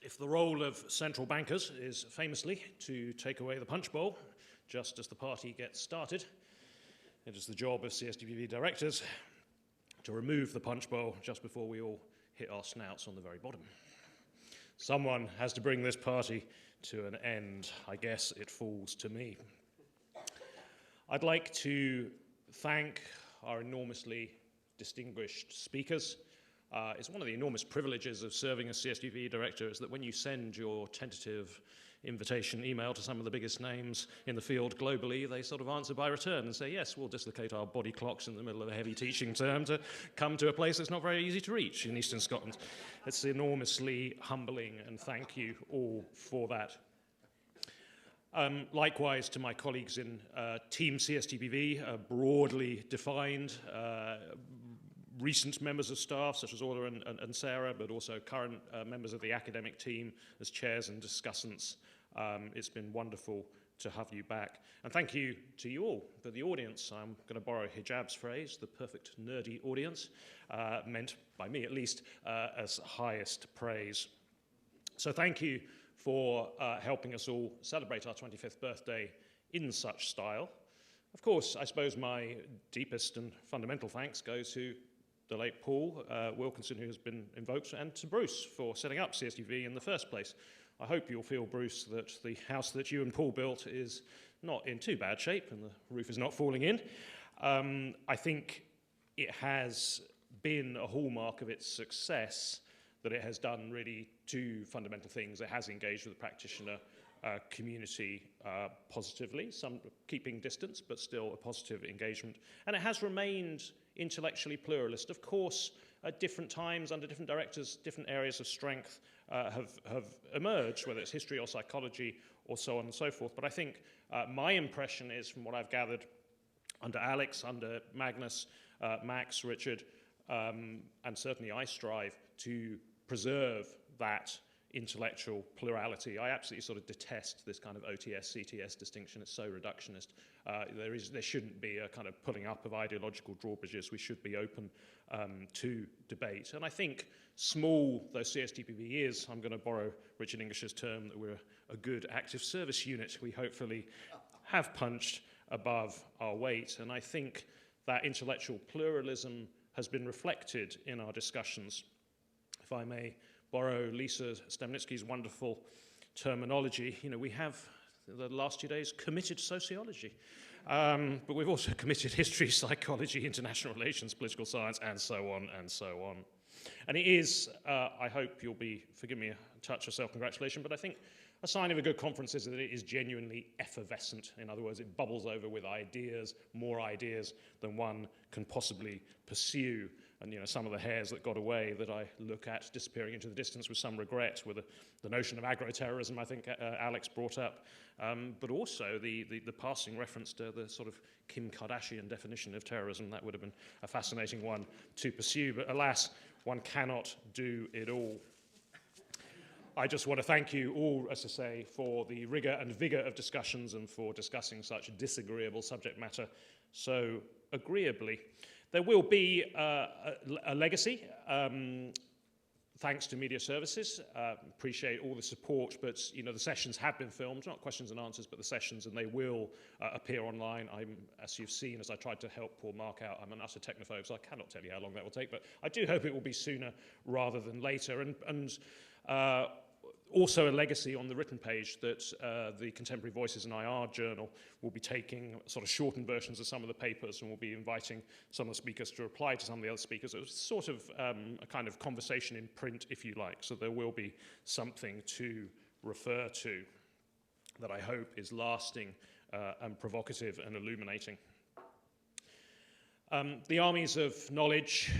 If the role of central bankers is famously to take away the punch bowl just as the party gets started, it is the job of CSTPV directors to remove the punch bowl just before we all hit our snouts on the very bottom. Someone has to bring this party to an end. I guess it falls to me. I'd like to thank our enormously distinguished speakers. It's one of the enormous privileges of serving as CSTPV director is that when you send your tentative invitation email to some of the biggest names in the field globally, they sort of answer by return and say, yes, we'll dislocate our body clocks in the middle of a heavy teaching term to come to a place that's not very easy to reach in eastern Scotland. It's enormously humbling, and thank you all for that. Likewise to my colleagues in Team CSTPV, broadly defined, recent members of staff such as Orla and Sarah, but also current members of the academic team as chairs and discussants. It's been wonderful to have you back. And thank you to you all for the audience. I'm going to borrow Hijab's phrase, the perfect nerdy audience, meant by me at least as highest praise. So thank you for helping us all celebrate our 25th birthday in such style. Of course, I suppose my deepest and fundamental thanks go to the late Paul Wilkinson, who has been invoked, and to Bruce for setting up CSTV in the first place. I hope you'll feel, Bruce, that the house that you and Paul built is not in too bad shape and the roof is not falling in. I think it has been a hallmark of its success that it has done really two fundamental things. It has engaged with the practitioner community positively, some keeping distance, but still a positive engagement. And it has remained intellectually pluralist. Of course, at different times, under different directors, different areas of strength have emerged, whether it's history or psychology or so on and so forth. But I think my impression is, from what I've gathered under Alex, under Magnus, Max, Richard, and certainly I strive to preserve that intellectual plurality. I absolutely sort of detest this kind of OTS, CTS distinction. It's so reductionist. There shouldn't be a kind of pulling up of ideological drawbridges. We should be open to debate. And I think small, though CSTPV is, I'm going to borrow Richard English's term, that we're a good active service unit. We hopefully have punched above our weight. And I think that intellectual pluralism has been reflected in our discussions. If I may borrow Lisa Stemnitsky's wonderful terminology, we have, the last 2 days, committed sociology. But we've also committed history, psychology, international relations, political science, and so on and so on. And it is, I hope you'll forgive me a touch of self-congratulation, but I think a sign of a good conference is that it is genuinely effervescent. In other words, it bubbles over with ideas, more ideas than one can possibly pursue. And some of the hairs that got away that I look at disappearing into the distance with some regret, with the notion of agro-terrorism I think Alex brought up, but also the passing reference to the sort of Kim Kardashian definition of terrorism. That would have been a fascinating one to pursue, but alas, one cannot do it all. I just want to thank you all, as I say, for the rigor and vigor of discussions and for discussing such disagreeable subject matter so agreeably. There will be a legacy, thanks to Media Services. Appreciate all the support, but the sessions have been filmed, not questions and answers, but the sessions, and they will appear online. As you've seen, as I tried to help Paul Mark out, I'm an utter technophobe, so I cannot tell you how long that will take, but I do hope it will be sooner rather than later. And also a legacy on the written page that the Contemporary Voices and IR journal will be taking sort of shortened versions of some of the papers, and will be inviting some of the speakers to reply to some of the other speakers. It was sort of a kind of conversation in print, if you like, so there will be something to refer to that I hope is lasting and provocative and illuminating. The armies of knowledge,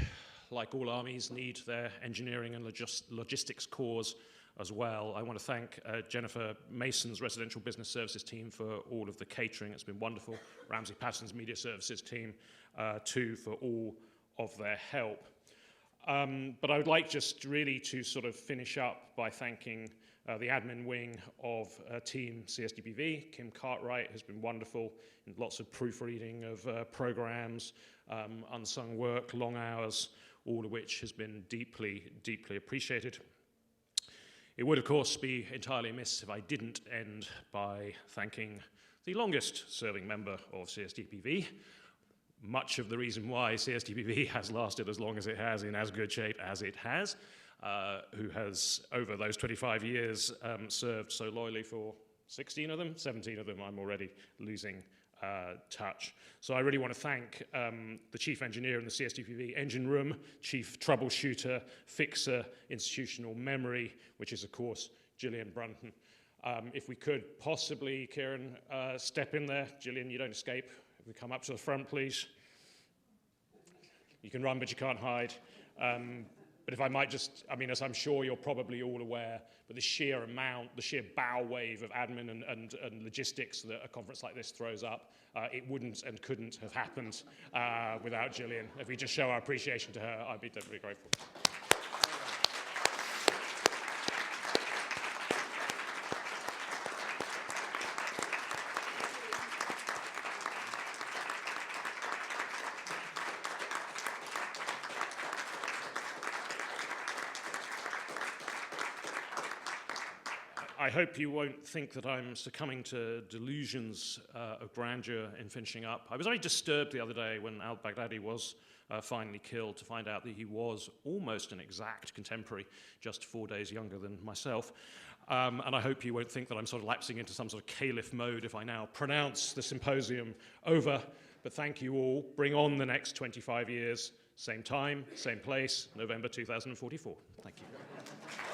like all armies, need their engineering and logistics cores as well. I want to thank Jennifer Mason's Residential Business Services team for all of the catering. It's been wonderful. Ramsey Patterson's Media Services team too, for all of their help. But I would like just really to sort of finish up by thanking the admin wing of Team CSTPV. Kim Cartwright has been wonderful in lots of proofreading of programs, unsung work, long hours, all of which has been deeply, deeply appreciated. It would, of course, be entirely amiss if I didn't end by thanking the longest-serving member of CSTPV. Much of the reason why CSTPV has lasted as long as it has in as good shape as it has, who has, over those 25 years, served so loyally for 16 of them, 17 of them, I'm already losing touch. So I really want to thank the chief engineer in the CSTPV engine room, chief troubleshooter, fixer, institutional memory, which is, of course, Gillian Brunton. If we could possibly, Kieran, step in there. Gillian, you don't escape. If we come up to the front, please. You can run, but you can't hide. But if I might just, I mean, as I'm sure you're probably all aware, but the sheer amount, the sheer bow wave of admin and logistics that a conference like this throws up, it wouldn't and couldn't have happened without Gillian. If we just show our appreciation to her, I'd be deeply grateful. I hope you won't think that I'm succumbing to delusions of grandeur in finishing up. I was very disturbed the other day when al-Baghdadi was finally killed to find out that he was almost an exact contemporary, just 4 days younger than myself. And I hope you won't think that I'm sort of lapsing into some sort of caliph mode if I now pronounce the symposium over. But thank you all. Bring on the next 25 years. Same time, same place, November 2044. Thank you.